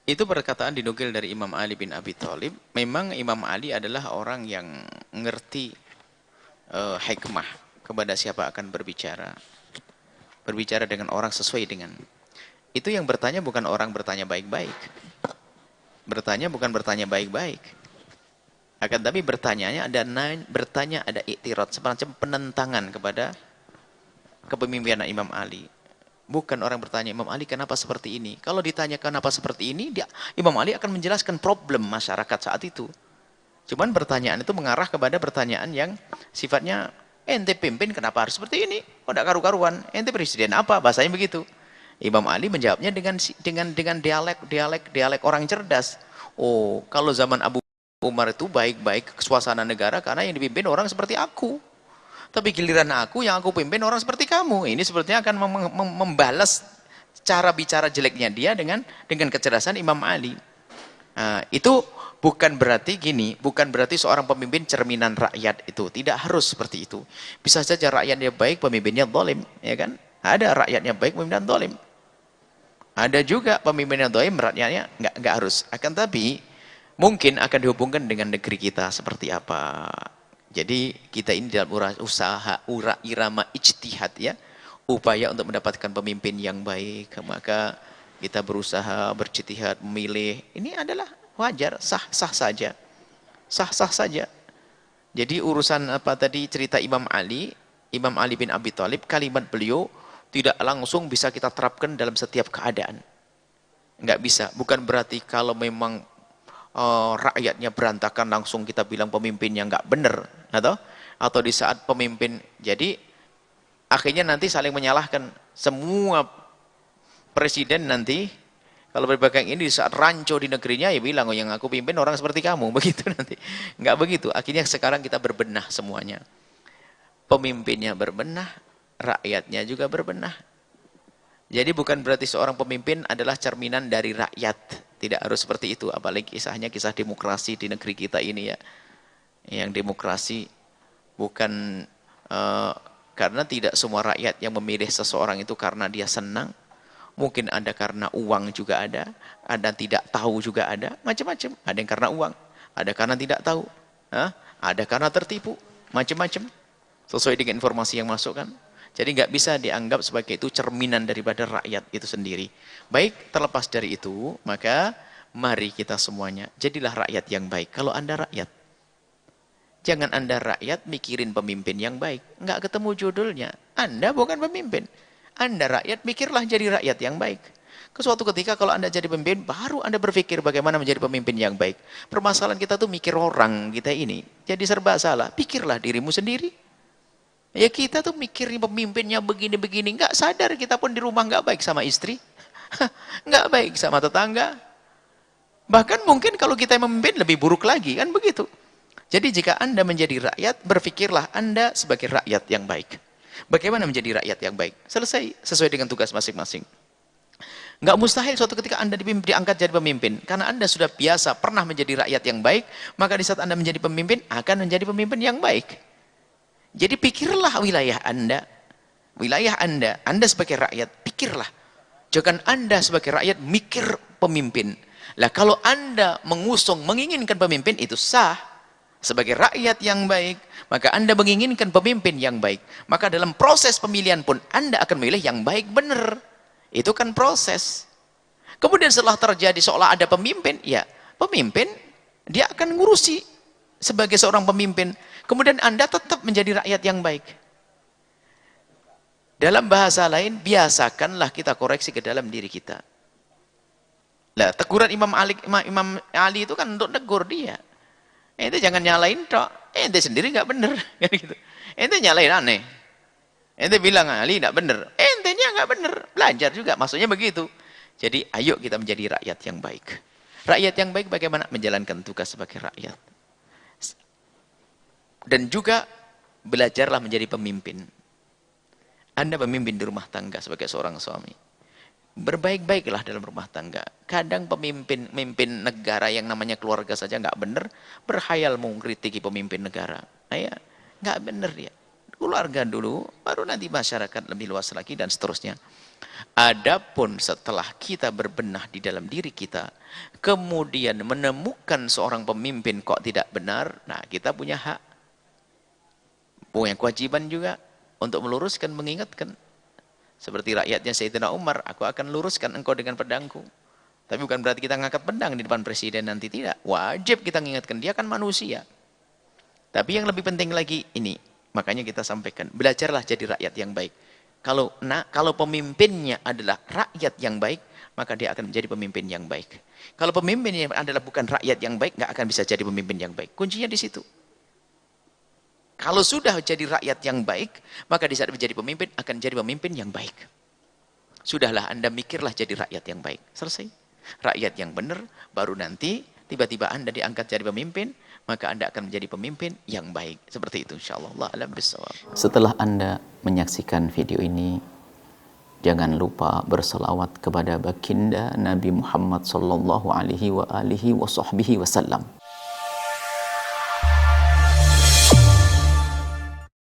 Itu perkataan dinukil dari Imam Ali bin Abi Thalib. Memang Imam Ali adalah orang yang ngerti hikmah kepada siapa akan berbicara. Berbicara dengan orang sesuai dengan. Itu yang bertanya bukan orang bertanya baik-baik. Bertanya bukan bertanya baik-baik. Akan tapi bertanya ada iktirat, semacam penentangan kepada kepemimpinan Imam Ali. Bukan orang bertanya, Imam Ali kenapa seperti ini? Kalau ditanya kenapa seperti ini, Imam Ali akan menjelaskan problem masyarakat saat itu. Cuman pertanyaan itu mengarah kepada pertanyaan yang sifatnya, ente pimpin kenapa harus seperti ini? Kok tidak karu-karuan? Ente presiden apa? Bahasanya begitu. Imam Ali menjawabnya dengan dialek orang cerdas. Oh, kalau zaman Abu Umar itu baik-baik suasana negara karena yang dipimpin orang seperti aku. Tapi giliran aku yang aku pimpin orang seperti kamu. Ini sepertinya akan membalas cara bicara jeleknya dia dengan kecerdasan Imam Ali. Nah, itu bukan berarti gini, bukan berarti seorang pemimpin cerminan rakyat itu. Tidak harus seperti itu. Bisa saja rakyatnya baik, pemimpinnya zalim, ya kan? Ada rakyatnya baik, pemimpinnya zalim. Ada juga pemimpinnya zalim, rakyatnya nggak harus. Akan tapi mungkin akan dihubungkan dengan negeri kita seperti apa. Jadi kita ini dalam usaha irama ijtihad ya, upaya untuk mendapatkan pemimpin yang baik, maka kita berusaha berijtihad memilih. Ini adalah wajar, sah-sah saja. Sah-sah saja. Jadi urusan apa tadi cerita Imam Ali bin Abi Thalib, kalimat beliau tidak langsung bisa kita terapkan dalam setiap keadaan. Enggak bisa, bukan berarti kalau memang rakyatnya berantakan langsung kita bilang pemimpinnya nggak benar, atau di saat pemimpin, jadi akhirnya nanti saling menyalahkan semua presiden nanti kalau berbagai ini di saat rancu di negerinya ya bilang, oh yang aku pimpin orang seperti kamu, begitu nanti. Nggak begitu. Akhirnya sekarang kita berbenah semuanya, pemimpinnya berbenah, rakyatnya juga berbenah. Jadi bukan berarti seorang pemimpin adalah cerminan dari rakyat. Tidak harus seperti itu, apalagi kisah demokrasi di negeri kita ini ya. Yang demokrasi bukan karena tidak semua rakyat yang memilih seseorang itu karena dia senang. Mungkin ada karena uang juga ada tidak tahu juga ada, macam-macam. Ada yang karena uang, ada karena tidak tahu, ada karena tertipu, macam-macam. Sesuai dengan informasi yang masuk kan. Jadi nggak bisa dianggap sebagai itu cerminan daripada rakyat itu sendiri. Baik, terlepas dari itu, maka mari kita semuanya jadilah rakyat yang baik. Kalau Anda rakyat, jangan Anda rakyat mikirin pemimpin yang baik. Nggak ketemu judulnya. Anda bukan pemimpin. Anda rakyat, mikirlah jadi rakyat yang baik. Ke suatu ketika kalau Anda jadi pemimpin, baru Anda berpikir bagaimana menjadi pemimpin yang baik. Permasalahan kita tuh mikir orang kita ini. Jadi serba salah. Pikirlah dirimu sendiri. Ya kita tuh mikirin pemimpinnya begini-begini, nggak sadar kita pun di rumah nggak baik sama istri, nggak baik sama tetangga. Bahkan mungkin kalau kita yang memimpin lebih buruk lagi, kan begitu. Jadi jika Anda menjadi rakyat, berpikirlah Anda sebagai rakyat yang baik. Bagaimana menjadi rakyat yang baik? Selesai, sesuai dengan tugas masing-masing. Nggak mustahil suatu ketika Anda diangkat jadi pemimpin. Karena Anda sudah biasa pernah menjadi rakyat yang baik, maka di saat Anda menjadi pemimpin, akan menjadi pemimpin yang baik. Jadi pikirlah wilayah Anda sebagai rakyat, pikirlah. Jangan Anda sebagai rakyat mikir pemimpin. Lah kalau Anda menginginkan pemimpin, itu sah. Sebagai rakyat yang baik, maka Anda menginginkan pemimpin yang baik. Maka dalam proses pemilihan pun Anda akan memilih yang baik benar. Itu kan proses. Kemudian setelah terjadi seolah ada pemimpin, ya pemimpin dia akan ngurusi sebagai seorang pemimpin. Kemudian Anda tetap menjadi rakyat yang baik. Dalam bahasa lain, biasakanlah kita koreksi ke dalam diri kita. Lah, teguran Imam Ali itu kan untuk negur dia. Ente jangan nyalain tok. Ente sendiri nggak bener. Gitu. Ente nyalain aneh. Ente bilang Ali nggak bener. Entenya nggak bener. Belajar juga. Maksudnya begitu. Jadi ayo kita menjadi rakyat yang baik. Rakyat yang baik bagaimana? Menjalankan tugas sebagai rakyat. Dan juga belajarlah menjadi pemimpin. Anda pemimpin di rumah tangga sebagai seorang suami. Berbaik-baiklah dalam rumah tangga. Kadang pemimpin negara yang namanya keluarga saja nggak benar, berhayal mengkritiki pemimpin negara. Ya, nggak benar dia. Keluarga dulu, baru baru nanti masyarakat lebih luas lagi dan seterusnya. Adapun setelah kita berbenah di dalam diri kita, kemudian menemukan seorang pemimpin kok tidak benar, nah kita punya hak, punya kewajiban juga untuk meluruskan, mengingatkan. Seperti rakyatnya Sayyidina Umar, aku akan luruskan engkau dengan pedangku. Tapi bukan berarti kita ngangkat pedang di depan presiden, nanti tidak. Wajib kita mengingatkan, dia kan manusia. Tapi yang lebih penting lagi ini, makanya kita sampaikan, belajarlah jadi rakyat yang baik. Kalau pemimpinnya adalah rakyat yang baik, maka dia akan menjadi pemimpin yang baik. Kalau pemimpinnya adalah bukan rakyat yang baik, nggak akan bisa jadi pemimpin yang baik. Kuncinya di situ. Kalau sudah jadi rakyat yang baik, maka di saat menjadi pemimpin, akan jadi pemimpin yang baik. Sudahlah, Anda mikirlah jadi rakyat yang baik. Selesai. Rakyat yang benar, baru nanti tiba-tiba Anda diangkat jadi pemimpin, maka Anda akan menjadi pemimpin yang baik. Seperti itu, insyaAllah. Allah a'lam bishawab. Setelah Anda menyaksikan video ini, jangan lupa berselawat kepada baginda Nabi Muhammad sallallahu alaihi wa alihi wa sahbihi wasallam.